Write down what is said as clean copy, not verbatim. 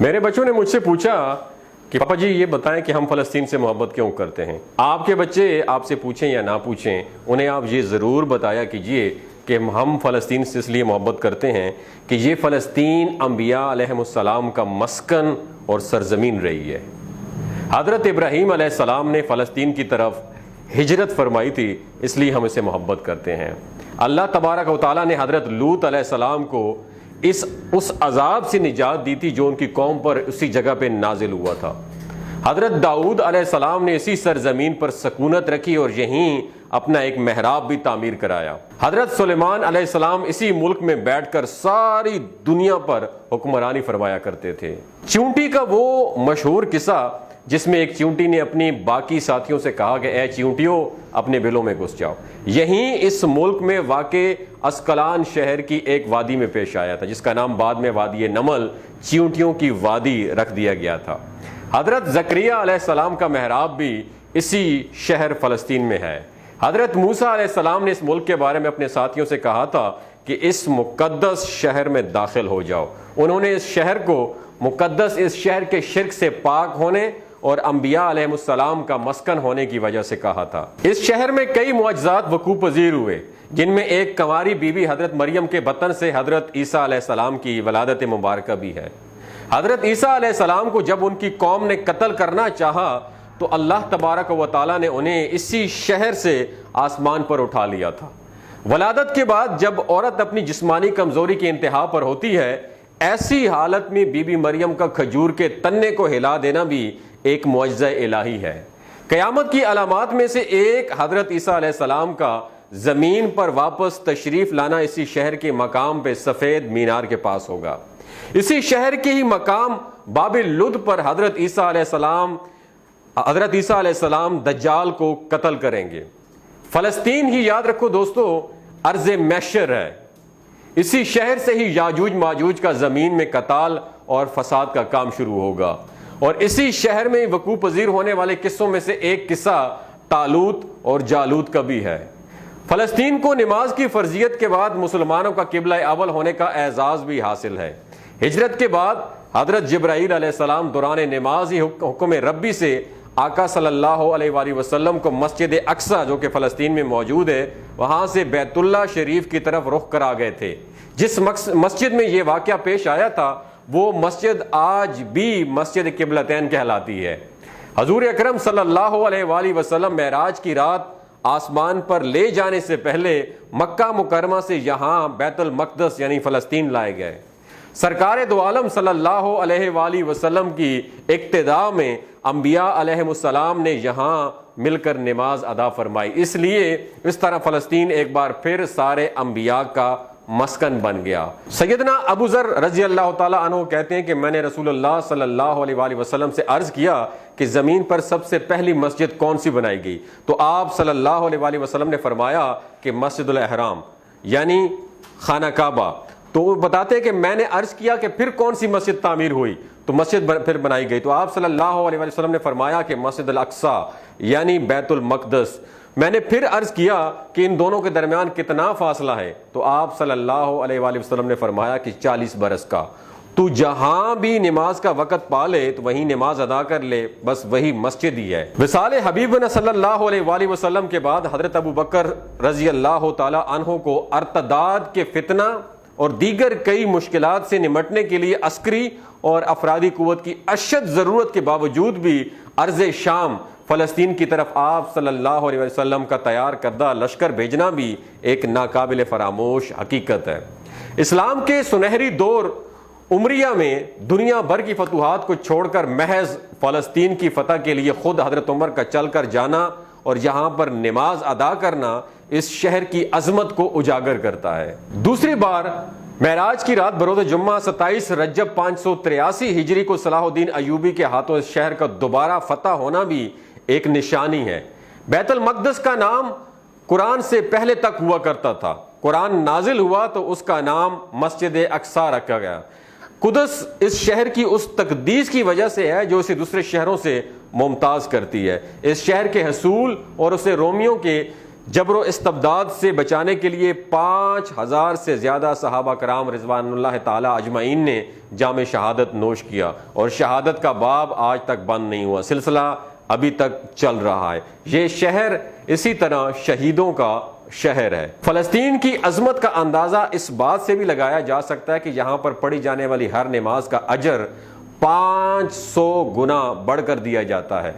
میرے بچوں نے مجھ سے پوچھا کہ پاپا جی یہ بتائیں کہ ہم فلسطین سے محبت کیوں کرتے ہیں۔ آپ کے بچے آپ سے پوچھیں یا نہ پوچھیں، انہیں آپ یہ ضرور بتایا کیجئے کہ ہم فلسطین سے اس لیے محبت کرتے ہیں کہ یہ فلسطین انبیاء علیہم السلام کا مسکن اور سرزمین رہی ہے۔ حضرت ابراہیم علیہ السلام نے فلسطین کی طرف ہجرت فرمائی تھی، اس لیے ہم اسے محبت کرتے ہیں۔ اللہ تبارک و تعالیٰ نے حضرت لوط علیہ السلام کو اس عذاب سے نجات دی تھی جو ان کی قوم پر اسی جگہ پہ نازل ہوا تھا۔ حضرت داؤد علیہ السلام نے اسی سرزمین پر سکونت رکھی اور یہیں اپنا ایک محراب بھی تعمیر کرایا۔ حضرت سلیمان علیہ السلام اسی ملک میں بیٹھ کر ساری دنیا پر حکمرانی فرمایا کرتے تھے۔ چیونٹی کا وہ مشہور قصہ جس میں ایک چیونٹی نے اپنی باقی ساتھیوں سے کہا کہ اے چیونٹیوں اپنے بلوں میں گھس جاؤ، یہیں اس ملک میں واقع اسکلان شہر کی ایک وادی میں پیش آیا تھا جس کا نام بعد میں وادی نمل، چیونٹیوں کی وادی رکھ دیا گیا تھا۔ حضرت زکریا علیہ السلام کا محراب بھی اسی شہر فلسطین میں ہے۔ حضرت موسیٰ علیہ السلام نے اس ملک کے بارے میں اپنے ساتھیوں سے کہا تھا کہ اس مقدس شہر میں داخل ہو جاؤ۔ انہوں نے اس شہر کو مقدس، اس شہر کے شرک سے پاک ہونے اور انبیاء علیہ السلام کا مسکن ہونے کی وجہ سے کہا تھا۔ اس شہر میں کئی معجزات وقوع پذیر ہوئے، جن میں ایک کنواری بی بی حضرت مریم کے بطن سے حضرت عیسیٰ علیہ السلام کی ولادت مبارکہ بھی ہے۔ حضرت عیسیٰ علیہ السلام کو جب ان کی قوم نے قتل کرنا چاہا تو اللہ تبارک و تعالیٰ نے انہیں اسی شہر سے آسمان پر اٹھا لیا تھا۔ ولادت کے بعد جب عورت اپنی جسمانی کمزوری کی انتہا پر ہوتی ہے، ایسی حالت میں بی بی مریم کا کھجور کے تنے کو ہلا دینا بھی ایک معجزہ الہی ہے۔ قیامت کی علامات میں سے ایک حضرت عیسیٰ علیہ السلام کا زمین پر واپس تشریف لانا اسی شہر کے مقام پہ سفید مینار کے پاس ہوگا۔ اسی شہر کے ہی مقام باب لد پر حضرت عیسیٰ علیہ السلام دجال کو قتل کریں گے۔ فلسطین ہی یاد رکھو دوستو ارض محشر ہے۔ اسی شہر سے ہی یاجوج ماجوج کا زمین میں قتال اور فساد کا کام شروع ہوگا، اور اسی شہر میں وقوع پذیر ہونے والے قصوں میں سے ایک قصہ طالوت اور جالوت کا بھی ہے۔ فلسطین کو نماز کی فرضیت کے بعد مسلمانوں کا قبلہ اول ہونے کا اعزاز بھی حاصل ہے۔ ہجرت کے بعد حضرت جبرائیل علیہ السلام دوران نماز ہی حکم ربی سے آقا صلی اللہ علیہ وآلہ وسلم کو مسجد اقصی جو کہ فلسطین میں موجود ہے وہاں سے بیت اللہ شریف کی طرف رخ کرا گئے تھے۔ جس مسجد میں یہ واقعہ پیش آیا تھا وہ مسجد آج بھی مسجد قبلتین کہلاتی ہے۔ حضور اکرم صلی اللہ علیہ وآلہ وسلم معراج کی رات آسمان پر لے جانے سے پہلے مکہ مکرمہ سے یہاں بیت المقدس یعنی فلسطین لائے گئے۔ سرکار دو عالم صلی اللہ علیہ وآلہ وسلم کی اقتداء میں انبیاء علیہ السلام نے یہاں مل کر نماز ادا فرمائی، اس لیے اس طرح فلسطین ایک بار پھر سارے انبیاء کا مسکن بن گیا۔ سیدنا ابو ذر رضی اللہ تعالیٰ عنہ کہتے ہیں کہ میں نے رسول اللہ صلی اللہ علیہ وآلہ وسلم سے عرض کیا کہ زمین پر سب سے پہلی مسجد کون سی بنائی گئی؟ تو آپ صلی اللہ علیہ وآلہ وسلم نے فرمایا کہ مسجد الاحرام یعنی خانہ کعبہ۔ تو وہ بتاتے ہیں کہ میں نے عرض کیا کہ پھر کون سی مسجد تعمیر ہوئی؟ تو مسجد پھر بنائی گئی۔ تو آپ صلی اللہ علیہ وآلہ وسلم نے فرمایا کہ مسجد الاقصی یعنی بیت المقدس۔ میں نے پھر عرض کیا کہ ان دونوں کے درمیان کتنا فاصلہ ہے؟ تو آپ صلی اللہ علیہ وآلہ وسلم نے فرمایا کہ 40 برس کا۔ تو جہاں بھی نماز کا وقت پا لے تو وہیں نماز ادا کر لے، بس وہی مسجد ہی ہے۔ وصال حبیبنا صلی اللہ علیہ وآلہ وسلم کے بعد حضرت ابو بکر رضی اللہ تعالی عنہ کو ارتداد کے فتنہ اور دیگر کئی مشکلات سے نمٹنے کے لیے عسکری اور افرادی قوت کی اشد ضرورت کے باوجود بھی ارض شام فلسطین کی طرف آپ صلی اللہ علیہ وسلم کا تیار کردہ لشکر بھیجنا بھی ایک ناقابل فراموش حقیقت ہے۔ اسلام کے سنہری دور عمریہ میں دنیا بھر کی فتوحات کو چھوڑ کر محض فلسطین کی فتح کے لیے خود حضرت عمر کا چل کر جانا اور یہاں پر نماز ادا کرنا اس شہر کی عظمت کو اجاگر کرتا ہے۔ دوسری بار معراج کی رات بروز جمعہ 27 رجب 583 ہجری کو صلاح الدین ایوبی کے ہاتھوں اس شہر کا دوبارہ فتح ہونا بھی ایک نشانی ہے۔ بیت المقدس کا نام قرآن سے پہلے تک ہوا کرتا تھا، قرآن نازل ہوا تو اس کا نام مسجد اقصی رکھا گیا۔ قدس اس شہر کی اس تقدیس کی وجہ سے ہے جو اسے دوسرے شہروں سے ممتاز کرتی ہے۔ اس شہر کے حصول اور اسے رومیوں کے جبر و استبداد سے بچانے کے لیے 5000 سے زیادہ صحابہ کرام رضوان اللہ تعالی اجمعین نے جام شہادت نوش کیا، اور شہادت کا باب آج تک بند نہیں ہوا، سلسلہ ابھی تک چل رہا ہے۔ یہ شہر اسی طرح شہیدوں کا شہر ہے۔ فلسطین کی عظمت کا اندازہ اس بات سے بھی لگایا جا سکتا ہے کہ یہاں پر پڑھی جانے والی ہر نماز کا اجر 500 گنا بڑھ کر دیا جاتا ہے۔